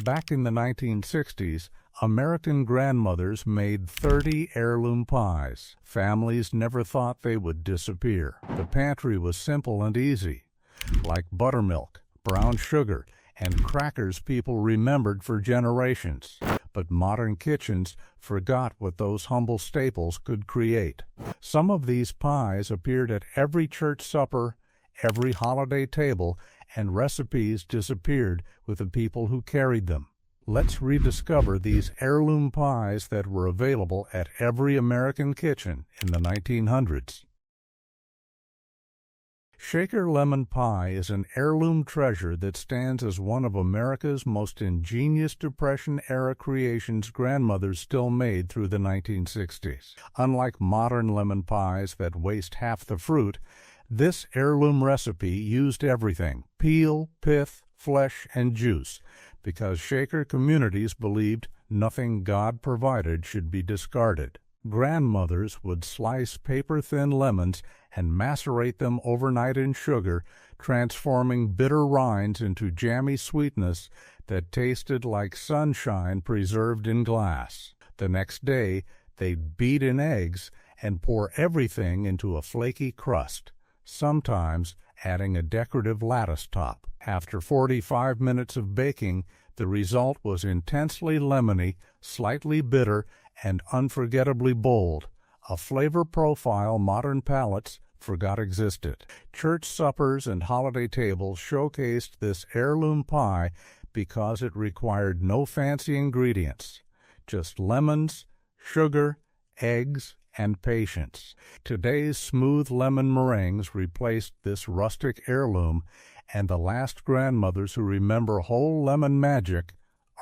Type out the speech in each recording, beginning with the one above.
Back in the 1960s, American grandmothers made 30 heirloom pies. Families never thought they would disappear. The pantry was simple and easy, like buttermilk, brown sugar, and crackers people remembered for generations. But modern kitchens forgot what those humble staples could create. Some of these pies appeared at every church supper, every holiday table, and recipes disappeared with the people who carried them. Let's rediscover these heirloom pies that were available at every American kitchen in the 1900s. Shaker lemon pie is an heirloom treasure that stands as one of America's most ingenious Depression-era creations grandmothers still made through the 1960s. Unlike modern lemon pies that waste half the fruit, this heirloom recipe used everything: peel, pith, flesh, and juice, because Shaker communities believed nothing God provided should be discarded. Grandmothers would slice paper-thin lemons and macerate them overnight in sugar, transforming bitter rinds into jammy sweetness that tasted like sunshine preserved in glass. The next day, they'd beat in eggs and pour everything into a flaky crust, sometimes adding a decorative lattice top. After 45 minutes of baking, the result was intensely lemony, slightly bitter, and unforgettably bold, a flavor profile modern palates forgot existed. Church suppers and holiday tables showcased this heirloom pie because it required no fancy ingredients, just lemons, sugar, eggs, and patience. Today's smooth lemon meringues replaced this rustic heirloom, and the last grandmothers who remember whole lemon magic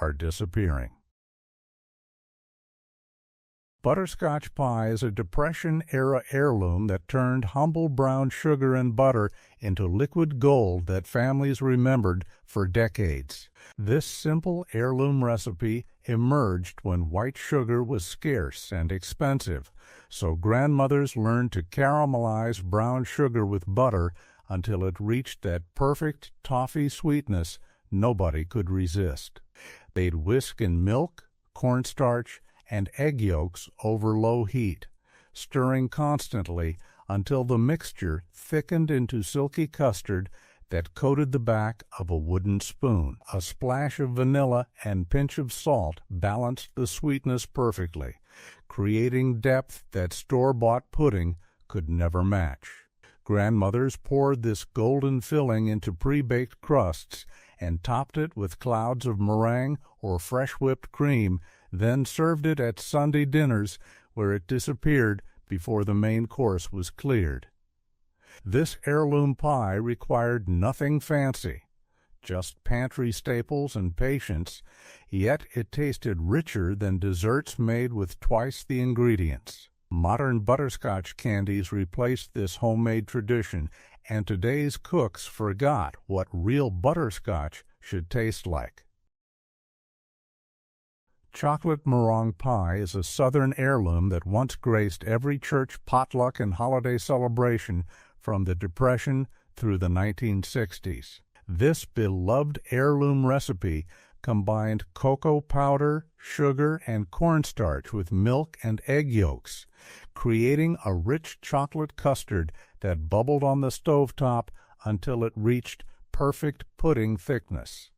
are disappearing. Butterscotch pie is a Depression-era heirloom that turned humble brown sugar and butter into liquid gold that families remembered for decades. This simple heirloom recipe emerged when white sugar was scarce and expensive, so grandmothers learned to caramelize brown sugar with butter until it reached that perfect toffee sweetness nobody could resist. They'd whisk in milk, cornstarch, and egg yolks over low heat, stirring constantly until the mixture thickened into silky custard that coated the back of a wooden spoon. A splash of vanilla and pinch of salt balanced the sweetness perfectly, creating depth that store-bought pudding could never match. Grandmothers poured this golden filling into pre-baked crusts and topped it with clouds of meringue or fresh whipped cream, then served it at Sunday dinners where it disappeared before the main course was cleared. This heirloom pie required nothing fancy, just pantry staples and patience, yet it tasted richer than desserts made with twice the ingredients. Modern butterscotch candies replaced this homemade tradition, and today's cooks forgot what real butterscotch should taste like. Chocolate meringue pie is a Southern heirloom that once graced every church potluck and holiday celebration from the Depression through the 1960s. This beloved heirloom recipe combined cocoa powder, sugar, and cornstarch with milk and egg yolks, creating a rich chocolate custard that bubbled on the stovetop until it reached perfect pudding thickness.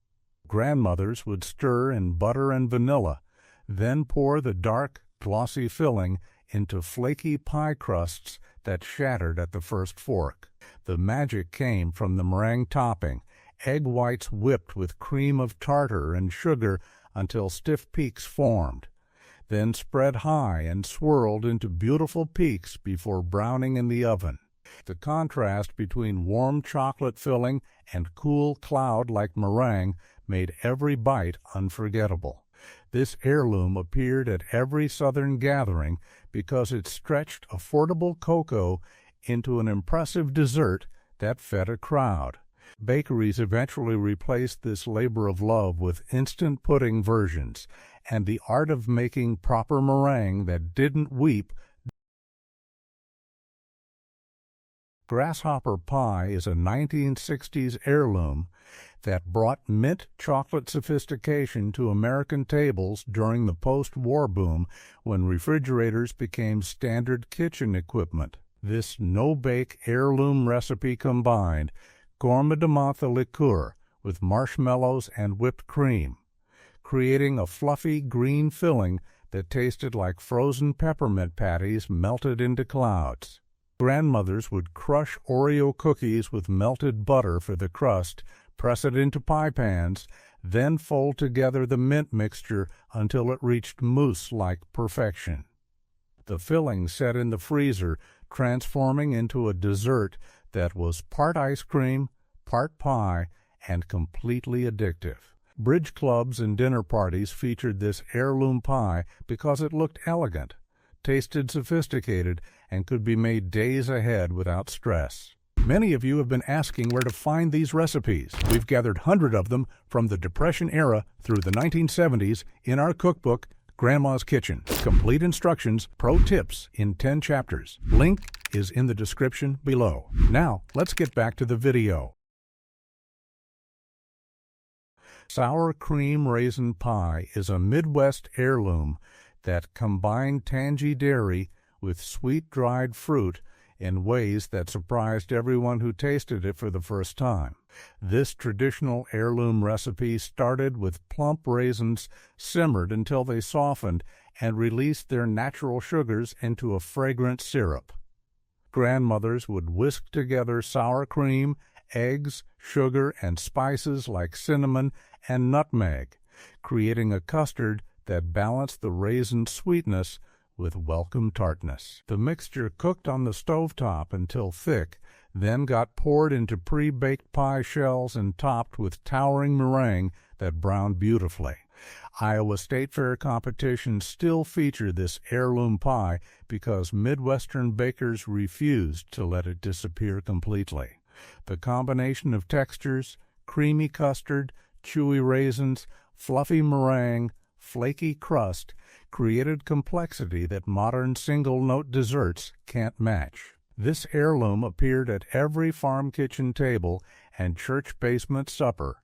Grandmothers would stir in butter and vanilla, then pour the dark, glossy filling into flaky pie crusts that shattered at the first fork. The magic came from the meringue topping, egg whites whipped with cream of tartar and sugar until stiff peaks formed, then spread high and swirled into beautiful peaks before browning in the oven. The contrast between warm chocolate filling and cool cloud-like meringue made every bite unforgettable. This heirloom appeared at every Southern gathering because it stretched affordable cocoa into an impressive dessert that fed a crowd. Bakeries eventually replaced this labor of love with instant pudding versions, and the art of making proper meringue that didn't weep. Grasshopper pie is a 1960s heirloom that brought mint chocolate sophistication to American tables during the post-war boom when refrigerators became standard kitchen equipment. This no-bake heirloom recipe combined gourmet de menthe liqueur with marshmallows and whipped cream, creating a fluffy green filling that tasted like frozen peppermint patties melted into clouds. Grandmothers would crush Oreo cookies with melted butter for the crust, press it into pie pans, then fold together the mint mixture until it reached mousse-like perfection. The filling set in the freezer, transforming into a dessert that was part ice cream, part pie, and completely addictive. Bridge clubs and dinner parties featured this heirloom pie because it looked elegant, tasted sophisticated, and could be made days ahead without stress. Many of you have been asking where to find these recipes. We've gathered hundreds of them from the Depression era through the 1970s in our cookbook, Grandma's Kitchen. Complete instructions, pro tips in 10 chapters. Link is in the description below. Now, let's get back to the video. Sour cream raisin pie is a Midwest heirloom that combined tangy dairy with sweet dried fruit in ways that surprised everyone who tasted it for the first time. This traditional heirloom recipe started with plump raisins simmered until they softened and released their natural sugars into a fragrant syrup. Grandmothers would whisk together sour cream, eggs, sugar, and spices like cinnamon and nutmeg, creating a custard that balanced the raisin sweetness with welcome tartness. The mixture cooked on the stovetop until thick, then got poured into pre-baked pie shells and topped with towering meringue that browned beautifully. Iowa State Fair competitions still feature this heirloom pie because Midwestern bakers refused to let it disappear completely. The combination of textures, creamy custard, chewy raisins, fluffy meringue, flaky crust, created complexity that modern single-note desserts can't match. This heirloom appeared at every farm kitchen table and church basement supper,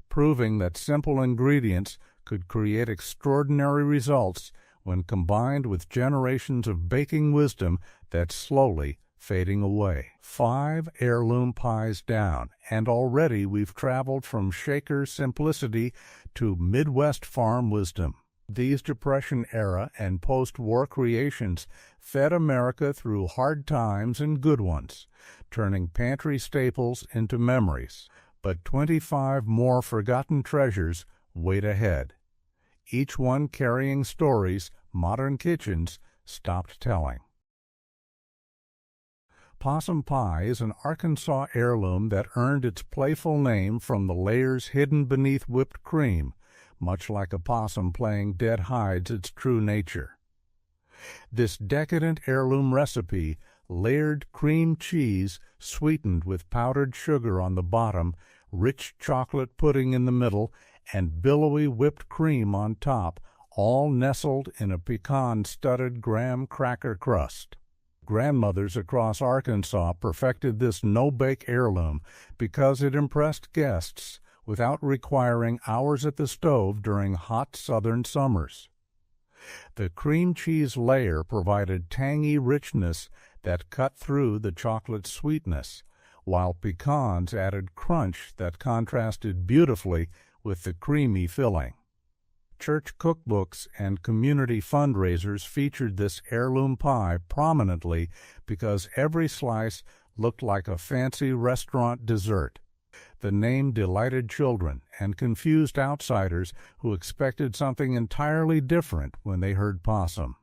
proving that simple ingredients could create extraordinary results when combined with generations of baking wisdom that's slowly fading away. 5 heirloom pies down, and already we've traveled from shaker simplicity to Midwest farm wisdom. These Depression-era and post-war creations fed America through hard times and good ones, turning pantry staples into memories. But 25 more forgotten treasures wait ahead, each one carrying stories modern kitchens stopped telling. Possum pie is an Arkansas heirloom that earned its playful name from the layers hidden beneath whipped cream, much like a possum playing dead hides its true nature. This decadent heirloom recipe layered cream cheese sweetened with powdered sugar on the bottom, rich chocolate pudding in the middle, and billowy whipped cream on top, all nestled in a pecan-studded graham cracker crust. Grandmothers across Arkansas perfected this no-bake heirloom because it impressed guests without requiring hours at the stove during hot southern summers. The cream cheese layer provided tangy richness that cut through the chocolate sweetness, while pecans added crunch that contrasted beautifully with the creamy filling. Church cookbooks and community fundraisers featured this heirloom pie prominently because every slice looked like a fancy restaurant dessert. The name delighted children and confused outsiders who expected something entirely different when they heard possum.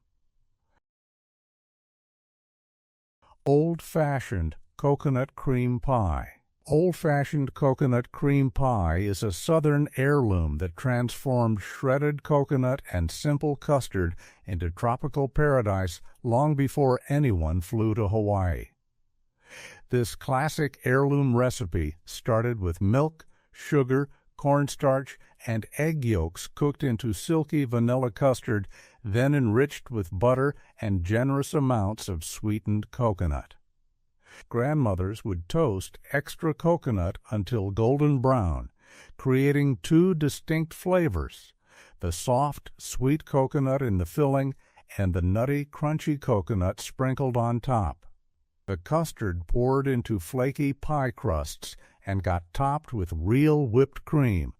Old-fashioned coconut cream pie. Old-fashioned coconut cream pie is a southern heirloom that transformed shredded coconut and simple custard into tropical paradise long before anyone flew to Hawaii. This classic heirloom recipe started with milk, sugar, cornstarch, and egg yolks cooked into silky vanilla custard, then enriched with butter and generous amounts of sweetened coconut. Grandmothers would toast extra coconut until golden brown, creating two distinct flavors: the soft, sweet coconut in the filling and the nutty, crunchy coconut sprinkled on top. The custard poured into flaky pie crusts and got topped with real whipped cream,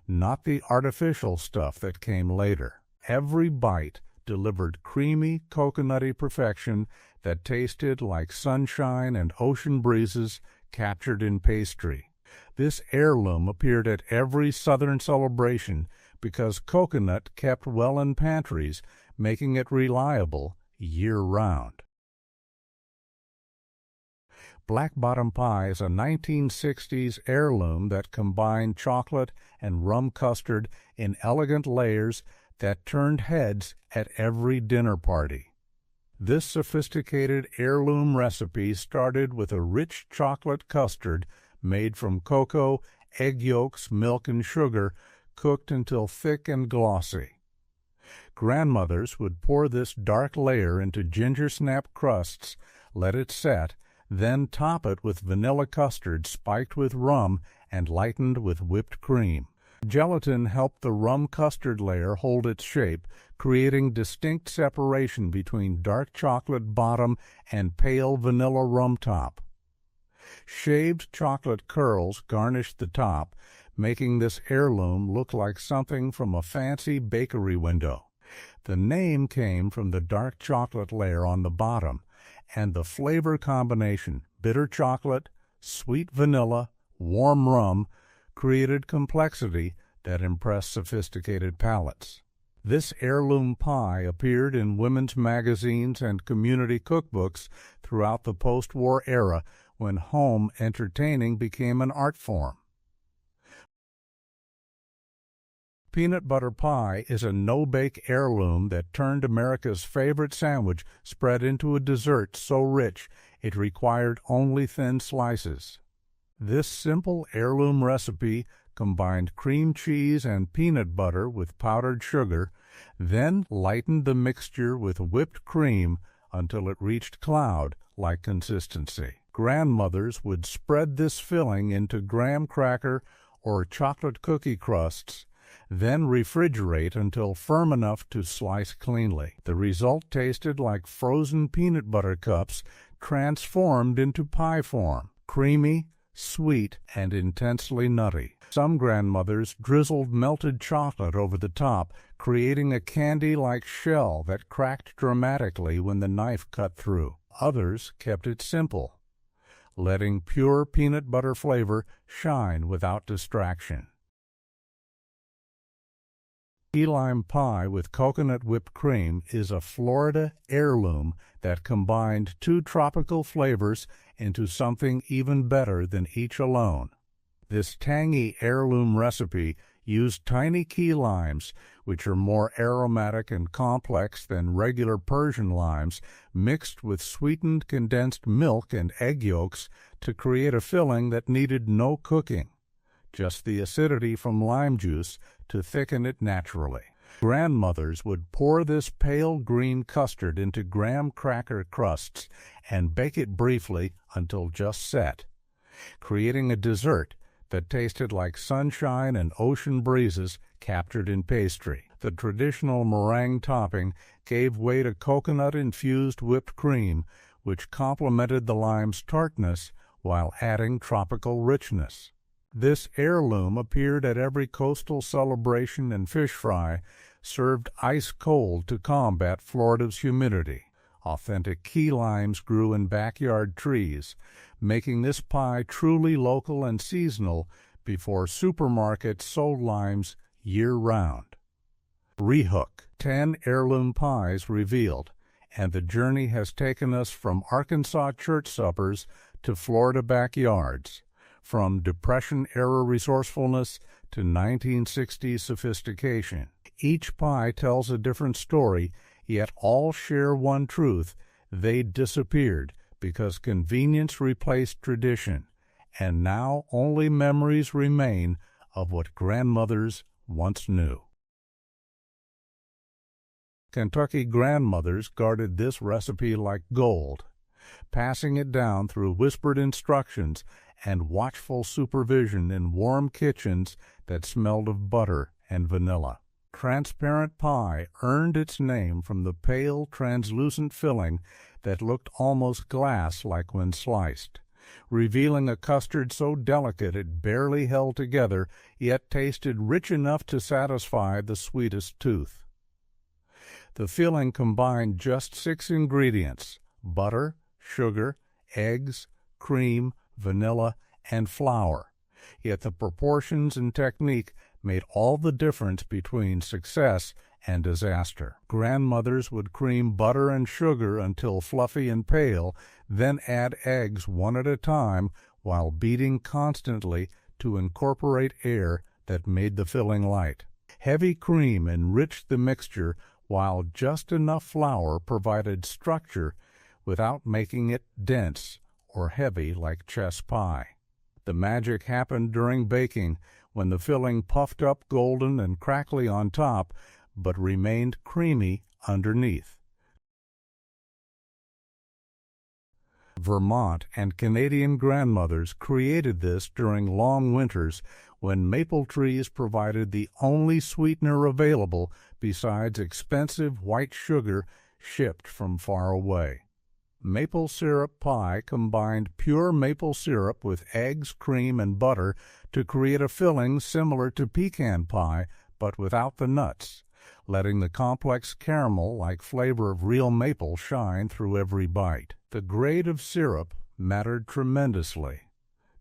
not the artificial stuff that came later. Every bite delivered creamy, coconutty perfection that tasted like sunshine and ocean breezes captured in pastry. This heirloom appeared at every Southern celebration because coconut kept well in pantries, making it reliable year-round. Black Bottom Pie is a 1960s heirloom that combined chocolate and rum custard in elegant layers that turned heads at every dinner party. This sophisticated heirloom recipe started with a rich chocolate custard made from cocoa, egg yolks, milk, and sugar, cooked until thick and glossy. Grandmothers would pour this dark layer into ginger snap crusts, let it set, then top it with vanilla custard spiked with rum and lightened with whipped cream. Gelatin helped the rum custard layer hold its shape, creating distinct separation between dark chocolate bottom and pale vanilla rum top. Shaved chocolate curls garnished the top, making this heirloom look like something from a fancy bakery window. The name came from the dark chocolate layer on the bottom, and the flavor combination, bitter chocolate, sweet vanilla, warm rum, created complexity that impressed sophisticated palates. This heirloom pie appeared in women's magazines and community cookbooks throughout the post-war era when home entertaining became an art form. Peanut butter pie is a no-bake heirloom that turned America's favorite sandwich spread into a dessert so rich it required only thin slices. This simple heirloom recipe combined cream cheese and peanut butter with powdered sugar, then lightened the mixture with whipped cream until it reached cloud-like consistency. Grandmothers would spread this filling into graham cracker or chocolate cookie crusts, then refrigerate until firm enough to slice cleanly. The result tasted like frozen peanut butter cups transformed into pie form, creamy, sweet, and intensely nutty. Some grandmothers drizzled melted chocolate over the top, creating a candy-like shell that cracked dramatically when the knife cut through. Others kept it simple, letting pure peanut butter flavor shine without distraction. Key lime pie with coconut whipped cream is a Florida heirloom that combined two tropical flavors into something even better than each alone. This tangy heirloom recipe used tiny key limes, which are more aromatic and complex than regular Persian limes, mixed with sweetened condensed milk and egg yolks to create a filling that needed no cooking, just the acidity from lime juice to thicken it naturally. Grandmothers would pour this pale green custard into graham cracker crusts and bake it briefly until just set, creating a dessert that tasted like sunshine and ocean breezes captured in pastry. The traditional meringue topping gave way to coconut-infused whipped cream, which complemented the lime's tartness while adding tropical richness. This heirloom appeared at every coastal celebration and fish fry, served ice-cold to combat Florida's humidity. Authentic key limes grew in backyard trees, making this pie truly local and seasonal before supermarkets sold limes year-round. Rehook. 10 heirloom pies revealed, and the journey has taken us from Arkansas church suppers to Florida backyards, from Depression-era resourcefulness to 1960s sophistication. Each pie tells a different story, yet all share one truth: they disappeared because convenience replaced tradition, and now only memories remain of what grandmothers once knew. Kentucky grandmothers guarded this recipe like gold, passing it down through whispered instructions and watchful supervision in warm kitchens that smelled of butter and vanilla. Transparent pie earned its name from the pale, translucent filling that looked almost glass-like when sliced, revealing a custard so delicate it barely held together, yet tasted rich enough to satisfy the sweetest tooth. The filling combined just 6 ingredients: butter, sugar, eggs, cream, vanilla, and flour. Yet the proportions and technique made all the difference between success and disaster. Grandmothers would cream butter and sugar until fluffy and pale, then add eggs one at a time while beating constantly to incorporate air that made the filling light. Heavy cream enriched the mixture, while just enough flour provided structure without making it dense or heavy like chess pie. The magic happened during baking, when the filling puffed up golden and crackly on top, but remained creamy underneath. Vermont and Canadian grandmothers created this during long winters when maple trees provided the only sweetener available besides expensive white sugar shipped from far away. Maple syrup pie combined pure maple syrup with eggs, cream, and butter to create a filling similar to pecan pie, but without the nuts, letting the complex caramel-like flavor of real maple shine through every bite. The grade of syrup mattered tremendously.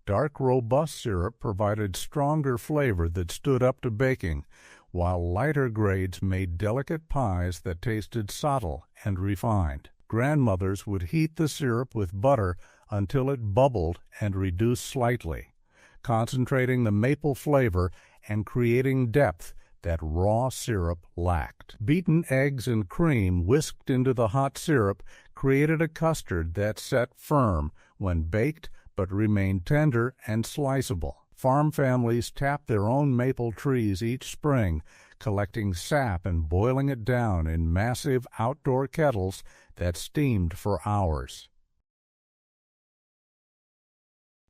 Dark, robust syrup provided stronger flavor that stood up to baking, while lighter grades made delicate pies that tasted subtle and refined. Grandmothers would heat the syrup with butter until it bubbled and reduced slightly, concentrating the maple flavor and creating depth that raw syrup lacked. Beaten eggs and cream whisked into the hot syrup created a custard that set firm when baked but remained tender and sliceable. Farm families tapped their own maple trees each spring, collecting sap and boiling it down in massive outdoor kettles that steamed for hours.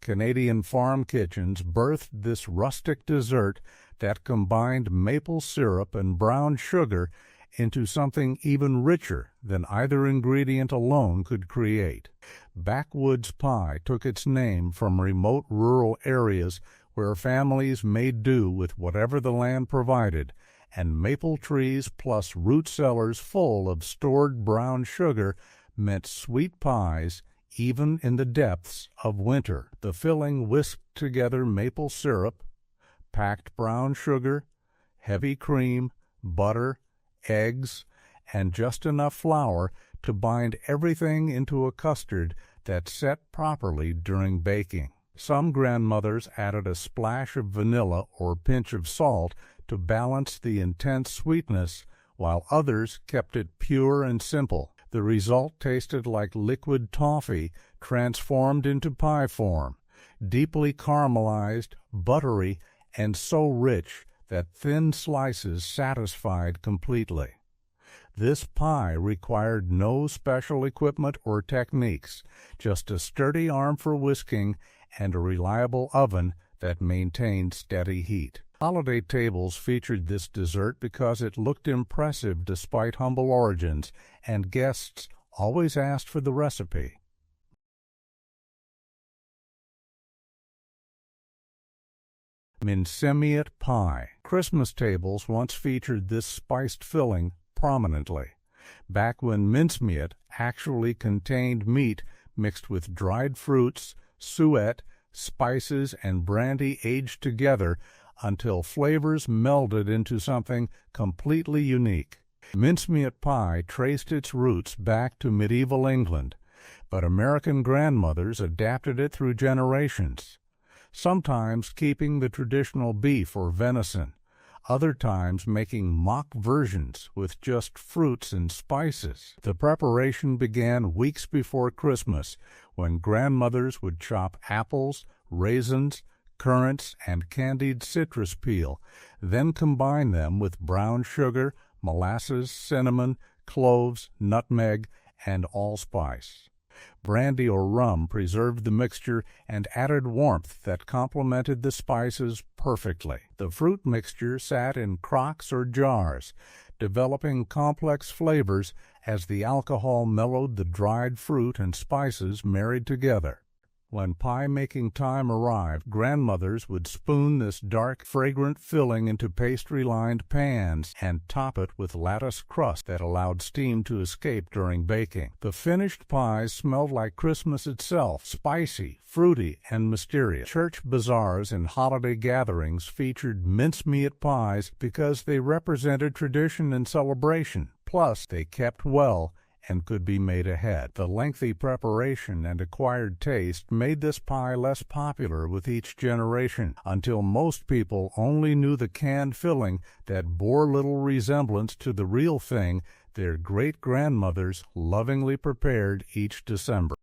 Canadian farm kitchens birthed this rustic dessert that combined maple syrup and brown sugar into something even richer than either ingredient alone could create. Backwoods pie took its name from remote rural areas where families made do with whatever the land provided, and maple trees plus root cellars full of stored brown sugar meant sweet pies even in the depths of winter. The filling whisked together maple syrup, packed brown sugar, heavy cream, butter, eggs, and just enough flour to bind everything into a custard that set properly during baking. Some grandmothers added a splash of vanilla or pinch of salt to balance the intense sweetness, while others kept it pure and simple. The result tasted like liquid toffee transformed into pie form, deeply caramelized, buttery, and so rich that thin slices satisfied completely. This pie required no special equipment or techniques, just a sturdy arm for whisking and a reliable oven that maintained steady heat. Holiday tables featured this dessert because it looked impressive despite humble origins, and guests always asked for the recipe. Mincemeat pie. Christmas tables once featured this spiced filling prominently, back when mincemeat actually contained meat mixed with dried fruits, suet, spices, and brandy aged together until flavors melded into something completely unique. Mincemeat pie traced its roots back to medieval England, but American grandmothers adapted it through generations, sometimes keeping the traditional beef or venison, other times making mock versions with just fruits and spices. The preparation began weeks before Christmas, when grandmothers would chop apples, raisins, currants, and candied citrus peel, then combine them with brown sugar, molasses, cinnamon, cloves, nutmeg, and allspice. Brandy or rum preserved the mixture and added warmth that complemented the spices perfectly. The fruit mixture sat in crocks or jars, developing complex flavors as the alcohol mellowed the dried fruit and spices married together. When pie-making time arrived, grandmothers would spoon this dark, fragrant filling into pastry-lined pans and top it with lattice crust that allowed steam to escape during baking. The finished pies smelled like Christmas itself, spicy, fruity, and mysterious. Church bazaars and holiday gatherings featured mincemeat pies because they represented tradition and celebration. Plus, they kept well and could be made ahead. The lengthy preparation and acquired taste made this pie less popular with each generation, until most people only knew the canned filling that bore little resemblance to the real thing their great-grandmothers lovingly prepared each December.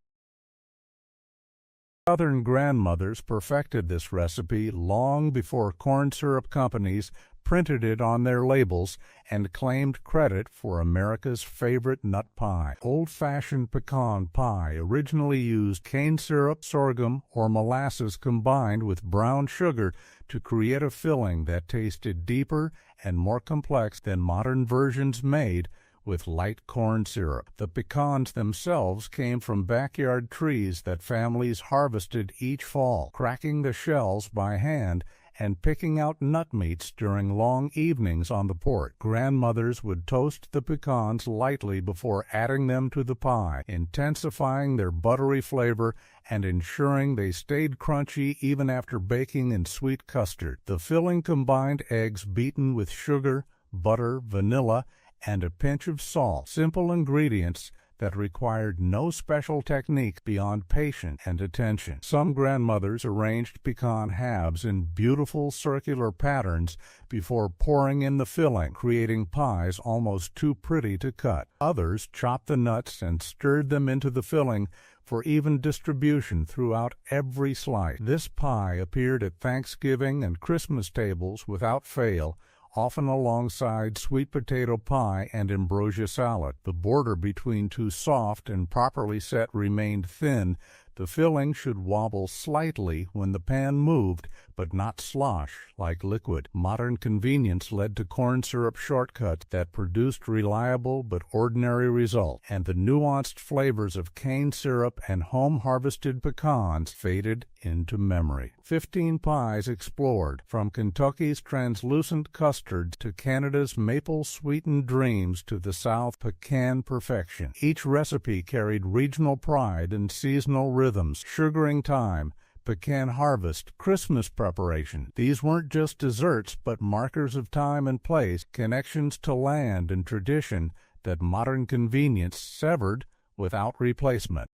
Southern grandmothers perfected this recipe long before corn syrup companies printed it on their labels and claimed credit for America's favorite nut pie. Old-fashioned pecan pie originally used cane syrup, sorghum, or molasses combined with brown sugar to create a filling that tasted deeper and more complex than modern versions made with light corn syrup. The pecans themselves came from backyard trees that families harvested each fall, cracking the shells by hand and picking out nut meats during long evenings on the porch. Grandmothers would toast the pecans lightly before adding them to the pie, intensifying their buttery flavor and ensuring they stayed crunchy even after baking in sweet custard. The filling combined eggs beaten with sugar, butter, vanilla, and a pinch of salt, simple ingredients that required no special technique beyond patience and attention. Some grandmothers arranged pecan halves in beautiful circular patterns before pouring in the filling, creating pies almost too pretty to cut. Others chopped the nuts and stirred them into the filling for even distribution throughout every slice. This pie appeared at Thanksgiving and Christmas tables without fail, often alongside sweet potato pie and ambrosia salad. The border between too soft and properly set remained thin. The filling should wobble slightly when the pan moved, but not slosh like liquid. Modern convenience led to corn syrup shortcuts that produced reliable but ordinary results, and the nuanced flavors of cane syrup and home-harvested pecans faded into memory. 15 pies explored, from Kentucky's translucent custard to Canada's maple-sweetened dreams to the South pecan perfection. Each recipe carried regional pride and seasonal rhythms: sugaring time, pecan harvest, Christmas preparation. These weren't just desserts, but markers of time and place, connections to land and tradition that modern convenience severed without replacement.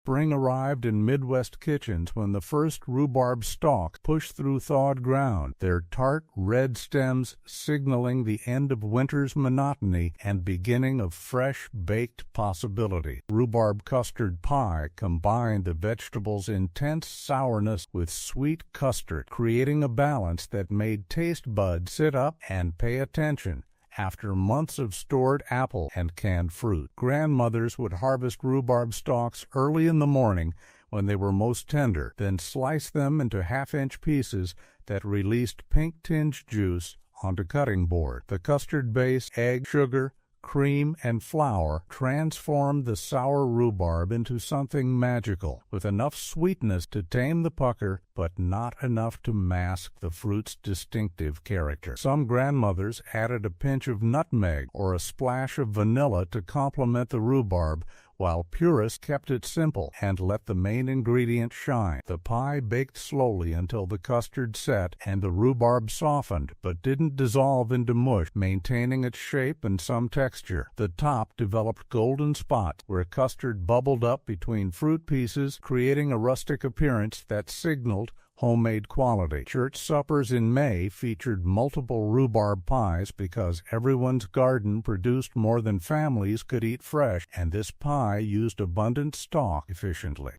Spring arrived in Midwest kitchens when the first rhubarb stalks pushed through thawed ground, their tart red stems signaling the end of winter's monotony and beginning of fresh baked possibility. Rhubarb custard pie combined the vegetable's intense sourness with sweet custard, creating a balance that made taste buds sit up and pay attention after months of stored apple and canned fruit. Grandmothers would harvest rhubarb stalks early in the morning when they were most tender, then slice them into half-inch pieces that released pink-tinged juice onto cutting board. The custard base, egg, sugar, cream, and flour transformed the sour rhubarb into something magical, with enough sweetness to tame the pucker, but not enough to mask the fruit's distinctive character. Some grandmothers added a pinch of nutmeg or a splash of vanilla to complement the rhubarb, while purists kept it simple and let the main ingredient shine. The pie baked slowly until the custard set and the rhubarb softened, but didn't dissolve into mush, maintaining its shape and some texture. The top developed golden spots where custard bubbled up between fruit pieces, creating a rustic appearance that signaled homemade quality. Church suppers in May featured multiple rhubarb pies because everyone's garden produced more than families could eat fresh, and this pie used abundant stock efficiently.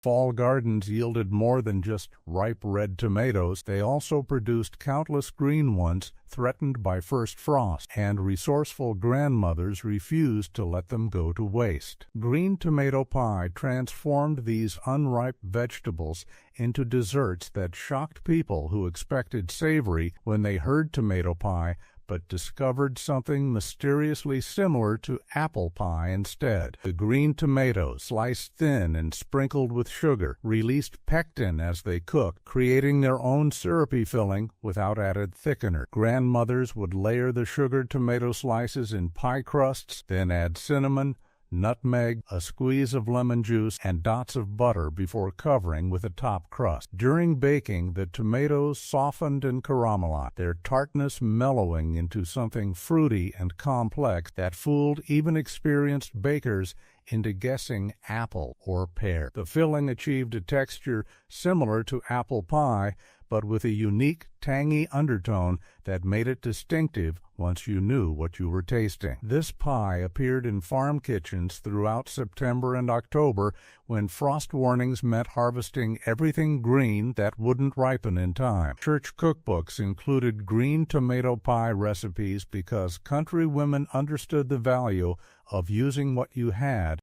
Fall gardens yielded more than just ripe red tomatoes. They also produced countless green ones threatened by first frost, and resourceful grandmothers refused to let them go to waste. Green tomato pie transformed these unripe vegetables into desserts that shocked people who expected savory when they heard tomato pie, but discovered something mysteriously similar to apple pie instead. The green tomatoes, sliced thin and sprinkled with sugar, released pectin as they cooked, creating their own syrupy filling without added thickener. Grandmothers would layer the sugared tomato slices in pie crusts, then add cinnamon, nutmeg, a squeeze of lemon juice, and dots of butter before covering with a top crust. During baking, the tomatoes softened and caramelized, their tartness mellowing into something fruity and complex that fooled even experienced bakers into guessing apple or pear. The filling achieved a texture similar to apple pie, but with a unique, tangy undertone that made it distinctive once you knew what you were tasting. This pie appeared in farm kitchens throughout September and October when frost warnings meant harvesting everything green that wouldn't ripen in time. Church cookbooks included green tomato pie recipes because country women understood the value of using what you had.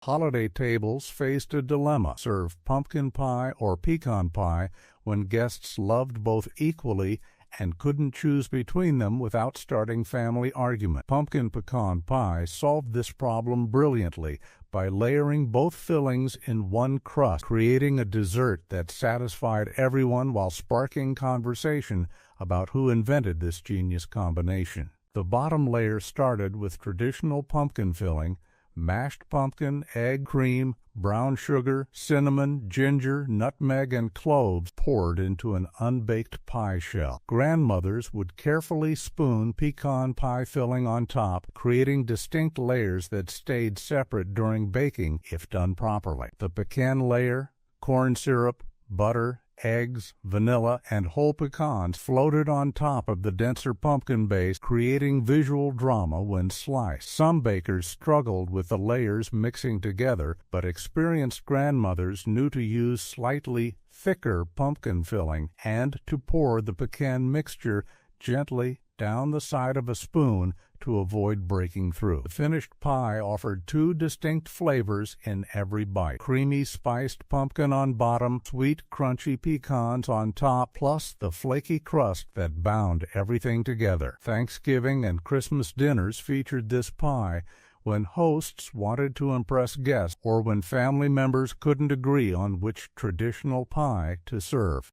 Holiday tables faced a dilemma: serve pumpkin pie or pecan pie when guests loved both equally and couldn't choose between them without starting family argument. Pumpkin pecan pie solved this problem brilliantly by layering both fillings in one crust, creating a dessert that satisfied everyone while sparking conversation about who invented this genius combination. The bottom layer started with traditional pumpkin filling, mashed pumpkin, egg, cream, brown sugar, cinnamon, ginger, nutmeg, and cloves poured into an unbaked pie shell. Grandmothers would carefully spoon pecan pie filling on top, creating distinct layers that stayed separate during baking if done properly. The pecan layer, corn syrup, butter, eggs, vanilla, and whole pecans floated on top of the denser pumpkin base, creating visual drama when sliced. Some bakers struggled with the layers mixing together, but experienced grandmothers knew to use slightly thicker pumpkin filling and to pour the pecan mixture gently down the side of a spoon to avoid breaking through. The finished pie offered two distinct flavors in every bite: creamy spiced pumpkin on bottom, sweet crunchy pecans on top, plus the flaky crust that bound everything together. Thanksgiving and Christmas dinners featured this pie when hosts wanted to impress guests or when family members couldn't agree on which traditional pie to serve.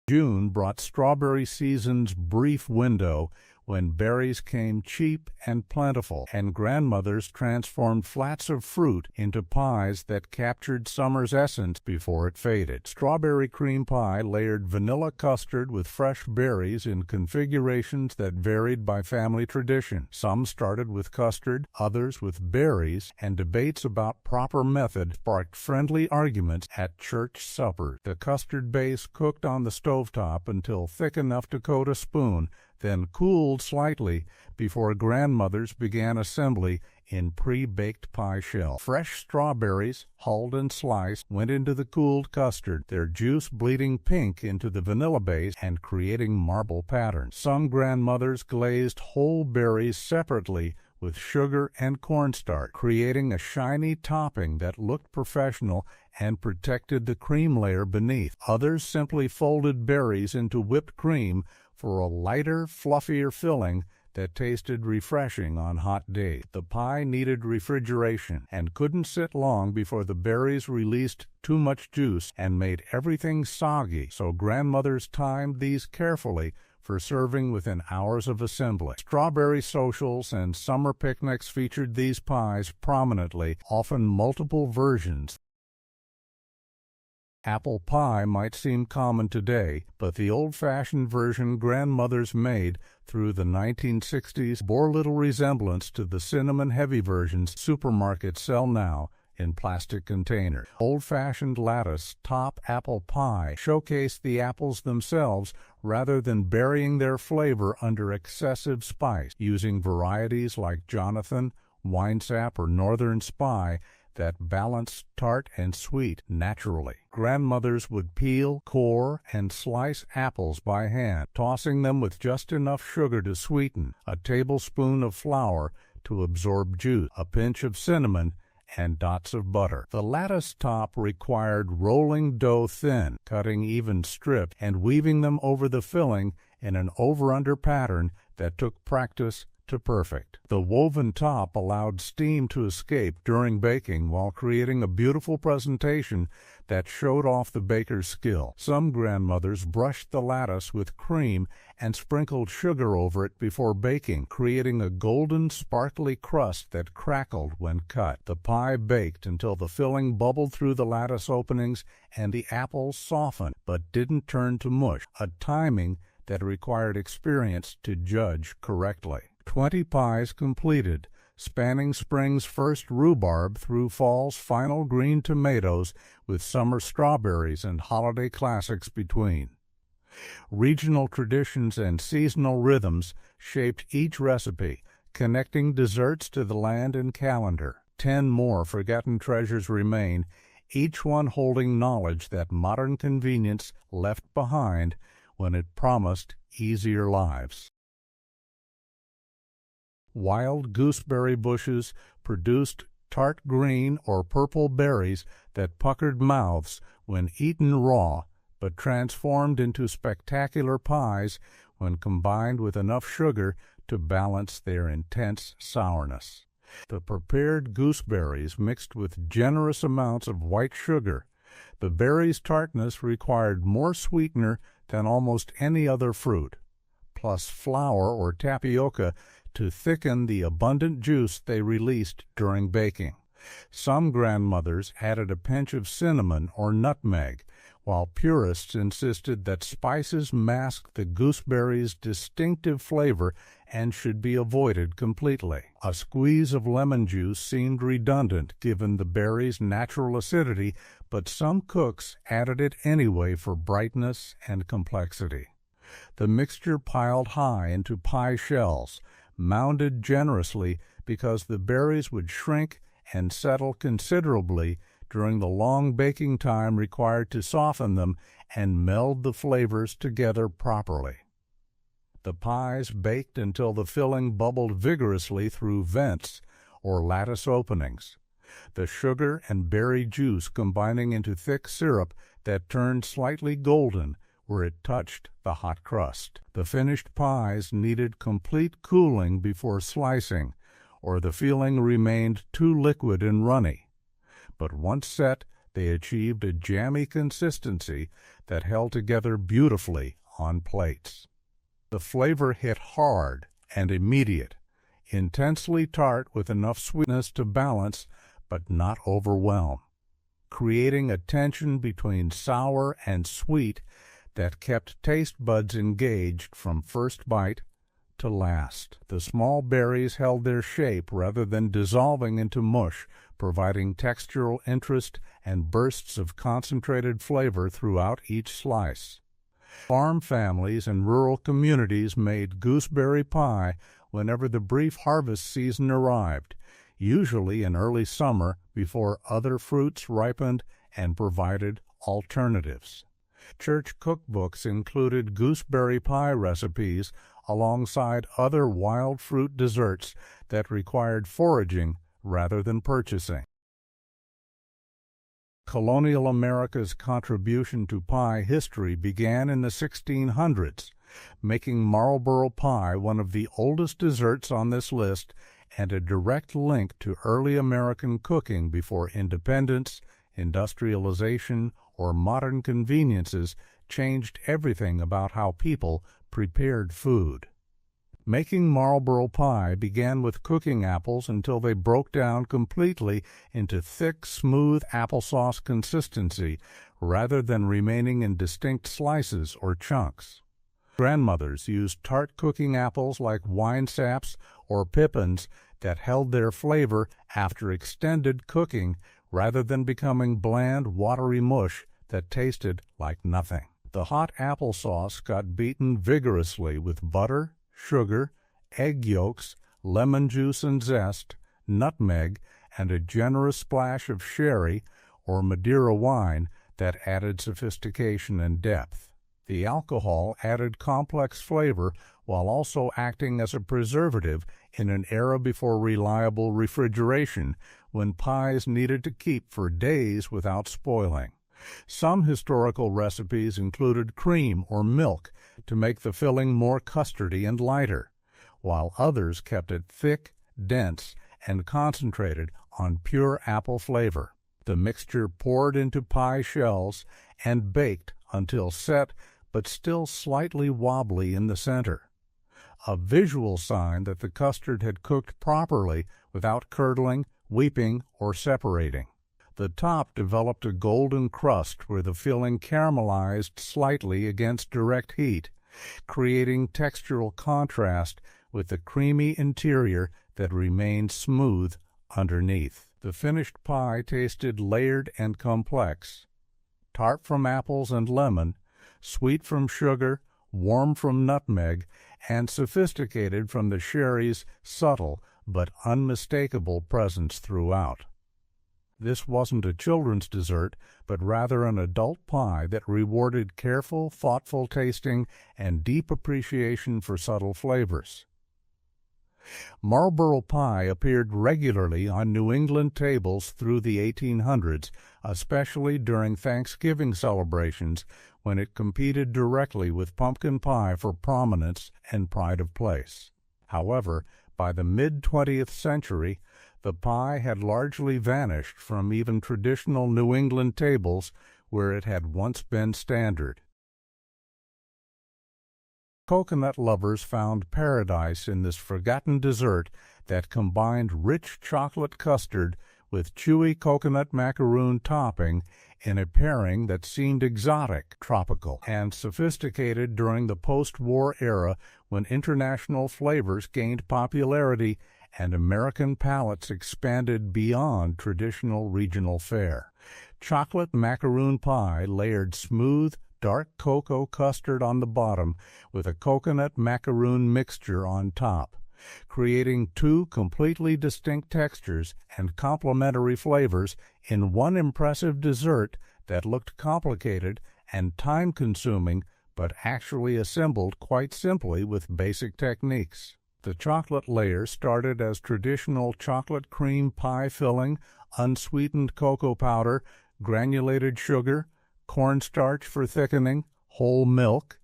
June brought strawberry season's brief window when berries came cheap and plentiful, and grandmothers transformed flats of fruit into pies that captured summer's essence before it faded. Strawberry cream pie layered vanilla custard with fresh berries in configurations that varied by family tradition. Some started with custard, others with berries, and debates about proper method sparked friendly arguments at church suppers. The custard base cooked on the stovetop until thick enough to coat a spoon, then cooled slightly before grandmothers began assembly in pre-baked pie shell. Fresh strawberries, hulled and sliced, went into the cooled custard, their juice bleeding pink into the vanilla base and creating marble patterns. Some grandmothers glazed whole berries separately with sugar and cornstarch, creating a shiny topping that looked professional and protected the cream layer beneath. Others simply folded berries into whipped cream for a lighter, fluffier filling that tasted refreshing on hot days. The pie needed refrigeration and couldn't sit long before the berries released too much juice and made everything soggy, so grandmothers timed these carefully for serving within hours of assembly. Strawberry socials and summer picnics featured these pies prominently, often multiple versions. Apple pie might seem common today, but the old-fashioned version grandmothers made through the 1960s bore little resemblance to the cinnamon-heavy versions supermarkets sell now in plastic containers. Old-fashioned Lattice top apple pie showcased the apples themselves rather than burying their flavor under excessive spice, using varieties like Jonathan winesap, or northern spy that balanced tart and sweet naturally. Grandmothers would peel, core, and slice apples by hand, tossing them with just enough sugar to sweeten, a tablespoon of flour to absorb juice, a pinch of cinnamon, and dots of butter. The lattice top required rolling dough thin, cutting even strips, and weaving them over the filling in an over-under pattern that took practice to perfect. The woven top allowed steam to escape during baking while creating a beautiful presentation that showed off the baker's skill. Some grandmothers brushed the lattice with cream and sprinkled sugar over it before baking, creating a golden, sparkly crust that crackled when cut. The pie baked until the filling bubbled through the lattice openings and the apples softened but didn't turn to mush, a timing that required experience to judge correctly. 20 pies completed, spanning spring's first rhubarb through fall's final green tomatoes with summer strawberries and holiday classics between. Regional traditions and seasonal rhythms shaped each recipe, connecting desserts to the land and calendar. 10 more forgotten treasures remain, each one holding knowledge that modern convenience left behind when it promised easier lives. Wild gooseberry bushes produced tart green or purple berries that puckered mouths when eaten raw, but transformed into spectacular pies when combined with enough sugar to balance their intense sourness. The prepared gooseberries mixed with generous amounts of white sugar. The berries' tartness required more sweetener than almost any other fruit, plus flour or tapioca to thicken the abundant juice they released during baking. Some grandmothers added a pinch of cinnamon or nutmeg, while purists insisted that spices mask the gooseberry's distinctive flavor and should be avoided completely. A squeeze of lemon juice seemed redundant given the berry's natural acidity, but some cooks added it anyway for brightness and complexity. The mixture piled high into pie shells, mounded generously because the berries would shrink and settle considerably during the long baking time required to soften them and meld the flavors together properly. The pies baked until the filling bubbled vigorously through vents or lattice openings, the sugar and berry juice combining into thick syrup that turned slightly golden where it touched the hot crust. The finished pies needed complete cooling before slicing, or the filling remained too liquid and runny. But once set, they achieved a jammy consistency that held together beautifully on plates. The flavor hit hard and immediate, intensely tart with enough sweetness to balance but not overwhelm, creating a tension between sour and sweet that kept taste buds engaged from first bite to last. The small berries held their shape rather than dissolving into mush, providing textural interest and bursts of concentrated flavor throughout each slice. Farm families and rural communities made gooseberry pie whenever the brief harvest season arrived, usually in early summer before other fruits ripened and provided alternatives. Church cookbooks included gooseberry pie recipes alongside other wild fruit desserts that required foraging rather than purchasing. Colonial America's contribution to pie history began in the 1600s, making Marlboro pie one of the oldest desserts on this list and a direct link to early American cooking before independence, industrialization, or modern conveniences changed everything about how people prepared food. Making Marlboro pie began with cooking apples until they broke down completely into thick, smooth applesauce consistency rather than remaining in distinct slices or chunks. Grandmothers used tart cooking apples like winesaps or pippins that held their flavor after extended cooking rather than becoming bland, watery mush that tasted like nothing. The hot applesauce got beaten vigorously with butter, sugar, egg yolks, lemon juice and zest, nutmeg, and a generous splash of sherry or Madeira wine that added sophistication and depth. The alcohol added complex flavor while also acting as a preservative in an era before reliable refrigeration, when pies needed to keep for days without spoiling. Some historical recipes included cream or milk to make the filling more custardy and lighter, while others kept it thick, dense, and concentrated on pure apple flavor. The mixture poured into pie shells and baked until set but still slightly wobbly in the center, a visual sign that the custard had cooked properly without curdling, weeping, or separating. The top developed a golden crust where the filling caramelized slightly against direct heat, creating textural contrast with the creamy interior that remained smooth underneath. The finished pie tasted layered and complex, tart from apples and lemon, sweet from sugar, warm from nutmeg, and sophisticated from the sherry's subtle but unmistakable presence throughout. This wasn't a children's dessert, but rather an adult pie that rewarded careful, thoughtful tasting and deep appreciation for subtle flavors. Marlboro pie appeared regularly on New England tables through the 1800s, especially during Thanksgiving celebrations, when it competed directly with pumpkin pie for prominence and pride of place. However, by the mid-20th century, the pie had largely vanished from even traditional New England tables where it had once been standard. Coconut lovers found paradise in this forgotten dessert that combined rich chocolate custard with chewy coconut macaroon topping in a pairing that seemed exotic, tropical, and sophisticated during the post-war era when international flavors gained popularity and American palates expanded beyond traditional regional fare. Chocolate macaroon pie layered smooth, dark cocoa custard on the bottom with a coconut macaroon mixture on top, creating two completely distinct textures and complementary flavors in one impressive dessert that looked complicated and time-consuming but actually assembled quite simply with basic techniques. The chocolate layer started as traditional chocolate cream pie filling, unsweetened cocoa powder, granulated sugar, cornstarch for thickening, whole milk,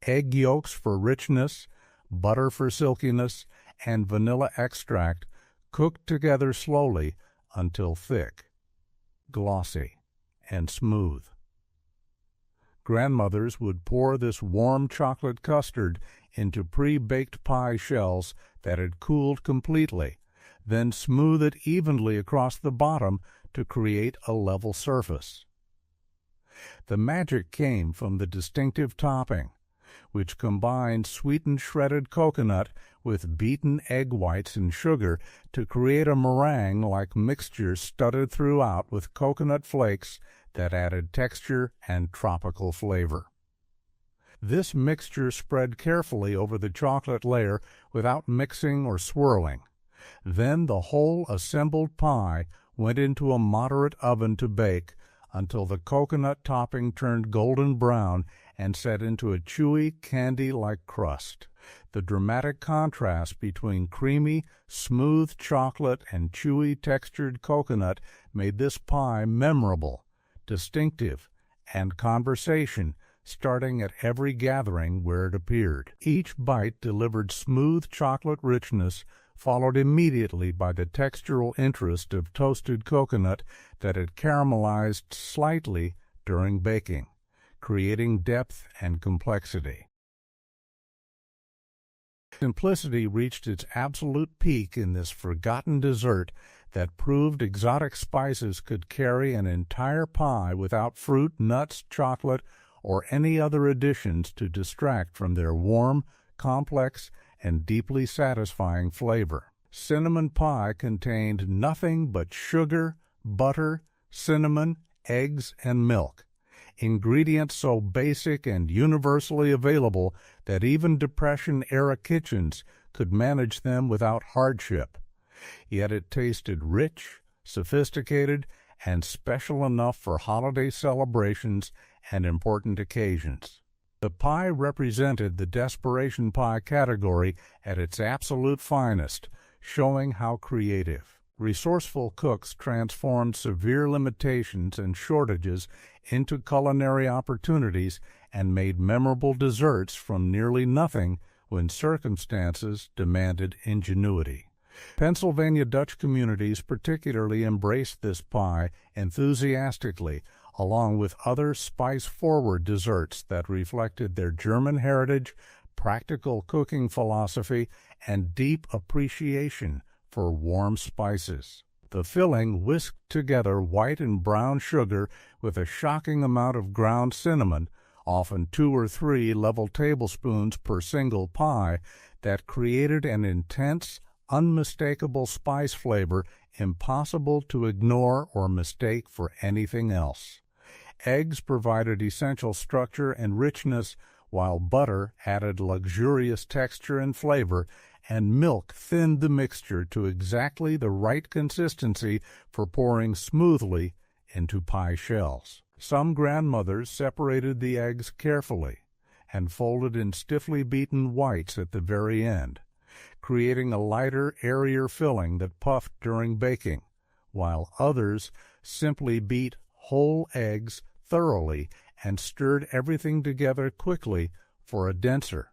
egg yolks for richness, butter for silkiness, and vanilla extract, cooked together slowly until thick, glossy, and smooth. Grandmothers would pour this warm chocolate custard into pre-baked pie shells that had cooled completely, then smooth it evenly across the bottom to create a level surface. The magic came from the distinctive topping, which combined sweetened shredded coconut with beaten egg whites and sugar to create a meringue-like mixture studded throughout with coconut flakes that added texture and tropical flavor. This mixture spread carefully over the chocolate layer without mixing or swirling. Then the whole assembled pie went into a moderate oven to bake until the coconut topping turned golden brown and set into a chewy, candy-like crust. The dramatic contrast between creamy, smooth chocolate and chewy, textured coconut made this pie memorable, distinctive, and conversation, starting at every gathering where it appeared. Each bite delivered smooth chocolate richness, followed immediately by the textural interest of toasted coconut that had caramelized slightly during baking, creating depth and complexity. Simplicity reached its absolute peak in this forgotten dessert that proved exotic spices could carry an entire pie without fruit, nuts, chocolate, or any other additions to distract from their warm, complex, and deeply satisfying flavor. Cinnamon pie contained nothing but sugar, butter, cinnamon, eggs, and milk, ingredients so basic and universally available that even Depression-era kitchens could manage them without hardship. Yet it tasted rich, sophisticated, and special enough for holiday celebrations and important occasions. The pie represented the desperation pie category at its absolute finest, showing how creative, resourceful cooks transformed severe limitations and shortages into culinary opportunities and made memorable desserts from nearly nothing when circumstances demanded ingenuity. Pennsylvania Dutch communities particularly embraced this pie enthusiastically, along with other spice-forward desserts that reflected their German heritage, practical cooking philosophy, and deep appreciation for warm spices. The filling whisked together white and brown sugar with a shocking amount of ground cinnamon, often 2 or 3 level tablespoons per single pie, that created an intense, unmistakable spice flavor impossible to ignore or mistake for anything else. Eggs provided essential structure and richness, while butter added luxurious texture and flavor, and milk thinned the mixture to exactly the right consistency for pouring smoothly into pie shells. Some grandmothers separated the eggs carefully and folded in stiffly beaten whites at the very end, creating a lighter, airier filling that puffed during baking, while others simply beat whole eggs thoroughly and stirred everything together quickly for a denser,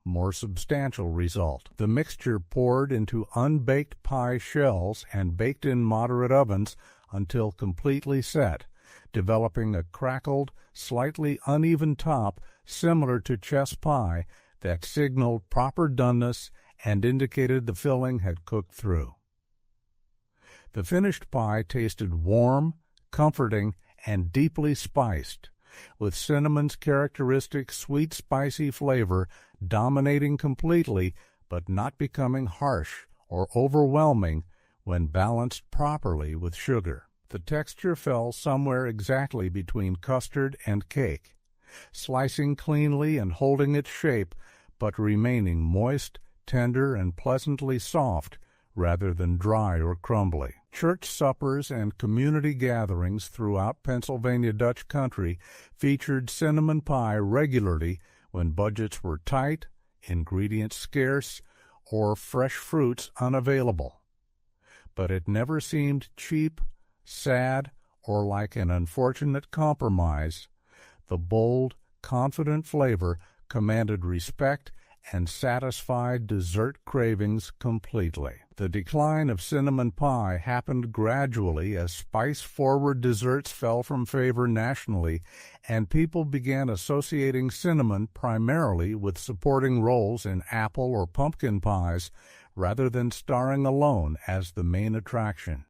more substantial result. The mixture poured into unbaked pie shells and baked in moderate ovens until completely set, developing a crackled, slightly uneven top similar to chess pie that signaled proper doneness and indicated the filling had cooked through. The finished pie tasted warm, comforting, and deeply spiced, with cinnamon's characteristic sweet spicy flavor dominating completely but not becoming harsh or overwhelming when balanced properly with sugar. The texture fell somewhere exactly between custard and cake, slicing cleanly and holding its shape, but remaining moist, tender, and pleasantly soft rather than dry or crumbly. Church suppers and community gatherings throughout Pennsylvania Dutch country featured cinnamon pie regularly when budgets were tight, ingredients scarce, or fresh fruits unavailable. But it never seemed cheap, sad, or like an unfortunate compromise. The bold, confident flavor commanded respect and satisfied dessert cravings completely. The decline of cinnamon pie happened gradually as spice-forward desserts fell from favor nationally, and people began associating cinnamon primarily with supporting roles in apple or pumpkin pies rather than starring alone as the main attraction.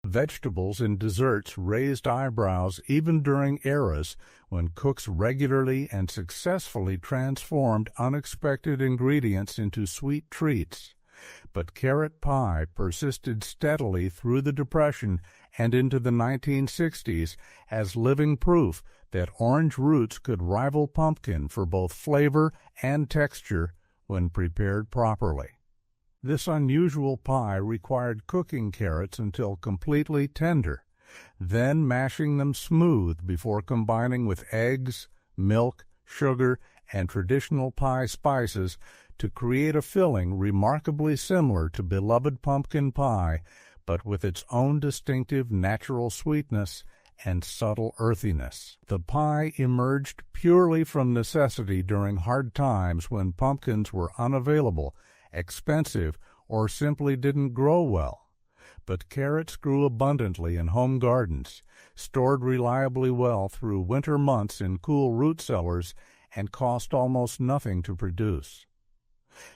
Vegetables in desserts raised eyebrows even during eras when cooks regularly and successfully transformed unexpected ingredients into sweet treats. But carrot pie persisted steadily through the Depression and into the 1960s as living proof that orange roots could rival pumpkin for both flavor and texture when prepared properly. This unusual pie required cooking carrots until completely tender, then mashing them smooth before combining with eggs, milk, sugar, and traditional pie spices to create a filling remarkably similar to beloved pumpkin pie, but with its own distinctive natural sweetness and subtle earthiness. The pie emerged purely from necessity during hard times when pumpkins were unavailable, expensive, or simply didn't grow well. But carrots grew abundantly in home gardens, stored reliably well through winter months in cool root cellars, and cost almost nothing to produce.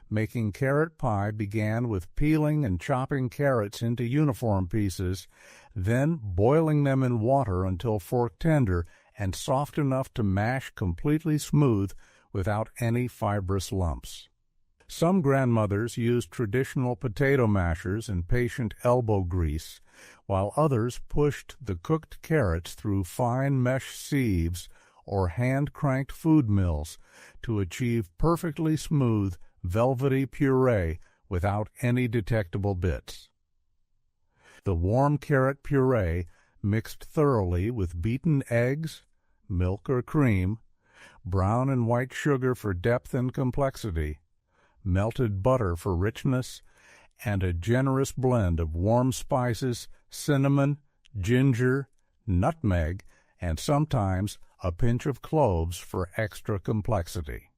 Making carrot pie began with peeling and chopping carrots into uniform pieces, then boiling them in water until fork tender and soft enough to mash completely smooth without any fibrous lumps. Some grandmothers used traditional potato mashers and patient elbow grease, while others pushed the cooked carrots through fine mesh sieves or hand-cranked food mills to achieve perfectly smooth, velvety puree without any detectable bits. The warm carrot puree, mixed thoroughly with beaten eggs, milk or cream, brown and white sugar for depth and complexity, melted butter for richness, and a generous blend of warm spices, cinnamon, ginger, nutmeg, and sometimes a pinch of cloves for extra complexity.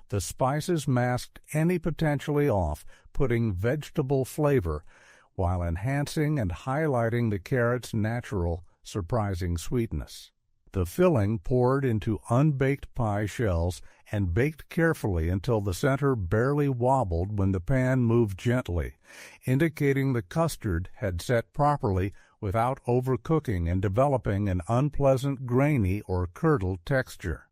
The spices masked any potentially off-putting vegetable flavor while enhancing and highlighting the carrot's natural, surprising sweetness. The filling poured into unbaked pie shells and baked carefully until the center barely wobbled when the pan moved gently, indicating the custard had set properly without overcooking and developing an unpleasant grainy or curdled texture.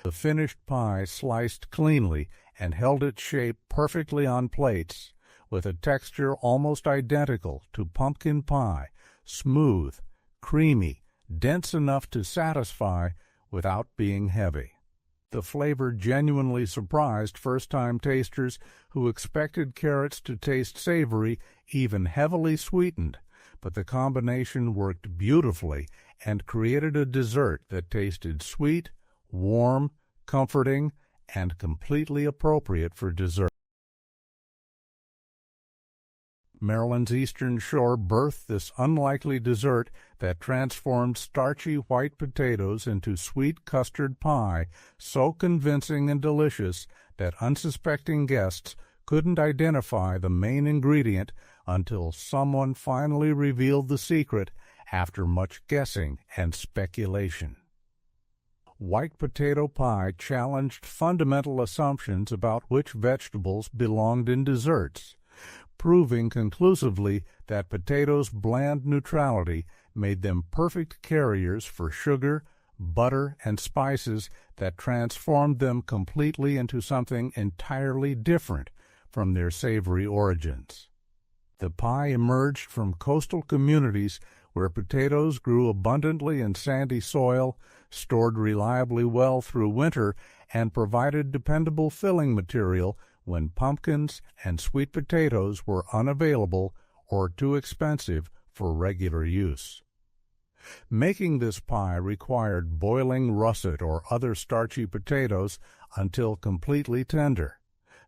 The finished pie sliced cleanly and held its shape perfectly on plates, with a texture almost identical to pumpkin pie, smooth, creamy, dense enough to satisfy without being heavy. The flavor genuinely surprised first-time tasters who expected carrots to taste savory, even heavily sweetened, but the combination worked beautifully and created a dessert that tasted sweet, warm, comforting, and completely appropriate for dessert. Maryland's Eastern Shore birthed this unlikely dessert that transformed starchy white potatoes into sweet custard pie, so convincing and delicious that unsuspecting guests couldn't identify the main ingredient until someone finally revealed the secret after much guessing and speculation. White potato pie challenged fundamental assumptions about which vegetables belonged in desserts, proving conclusively that potatoes' bland neutrality made them perfect carriers for sugar, butter, and spices that transformed them completely into something entirely different from their savory origins. The pie emerged from coastal communities where potatoes grew abundantly in sandy soil, stored reliably well through winter, and provided dependable filling material when pumpkins and sweet potatoes were unavailable or too expensive for regular use. Making this pie required boiling russet or other starchy potatoes until completely tender,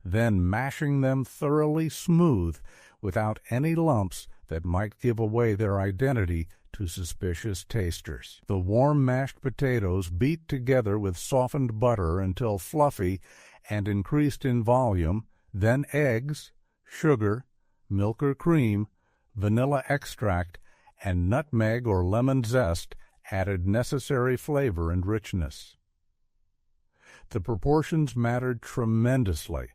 then mashing them thoroughly smooth without any lumps that might give away their identity to suspicious tasters. The warm mashed potatoes beat together with softened butter until fluffy and increased in volume, then eggs, sugar, milk or cream, vanilla extract, and nutmeg or lemon zest added necessary flavor and richness. The proportions mattered tremendously